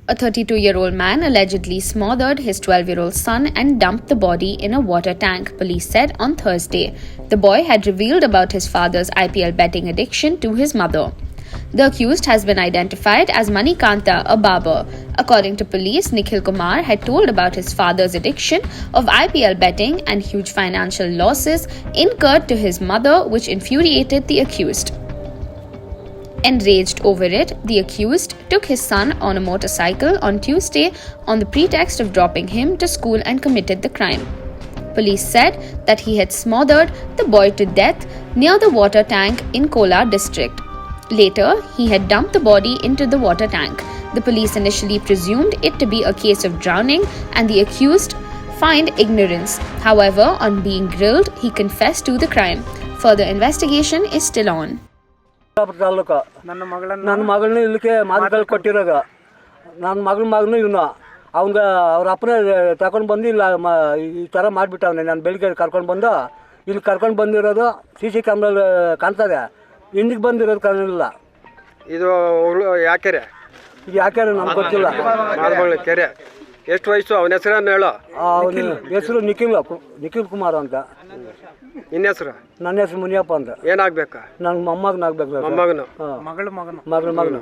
A 32-year-old man allegedly smothered his 12-year-old son and dumped the body in a water tank, police said on Thursday. The boy had revealed about his father's IPL betting addiction to his mother. The accused has been identified as Manikanta, a barber. According to police, Nikhil Kumar had told about his father's addiction of IPL betting and huge financial losses incurred to his mother, which infuriated the accused. Enraged over it, the accused took his son on a motorcycle on Tuesday on the pretext of dropping him to school and committed the crime. Police said that he had smothered the boy to death near the water tank in Kolar district. Later, he had dumped the body into the water tank. The police initially presumed it to be a case of drowning and the accused feigned ignorance. However, on being grilled, he confessed to the crime. Further investigation is still on. ನನ್ನ ಮಗಳನ್ನ ಇಲ್ಲಿಗೆ ಮಾತುಗಳು ಕೊಟ್ಟಿರೋದು ನನ್ನ ಮಗನು ಇವನು ಅವ್ರ ಅಪ್ಪನೇ ತಗೊಂಡು ಬಂದು ಇಲ್ಲ ಈ ಥರ ಮಾಡಿಬಿಟ್ಟವನೆ. ನಾನು ಬೆಳಿಗ್ಗೆ ಕರ್ಕೊಂಡು ಬಂದು ಇಲ್ಲಿ ಕರ್ಕೊಂಡು ಬಂದಿರೋದು CC ಕ್ಯಾಮ್ರಲ್ಲಿ ಕಾಣ್ತದೆ, ಹಿಂದಿಗೆ ಬಂದಿರೋದು ಕಾಣಲಿಲ್ಲ. ಇದು ಯಾಕೆರೆ ಇದು ಯಾಕೆ ನಮ್ಗೆ ಗೊತ್ತಿಲ್ಲ. ಕೆರೆ ಎಷ್ಟು ವಯಸ್ಸು? ಅವನ ಹೆಸರನ್ನು ಹೇಳೋ. ಅವನ ಹೆಸರು ನಿಖಿಲ್ ಕುಮಾರ್ ಅಂತ. ನಿನ್ನ ಹೆಸರು? ನನ್ನ ಹೆಸರು ಮುನಿಯಪ್ಪ ಅಂತ. ಏನಾಗಬೇಕಾ? ನನ್ನ ಮೊಮ್ಮಗನಾಗಬೇಕು. ಮೊಮ್ಮಗನು? ಮಗಳು.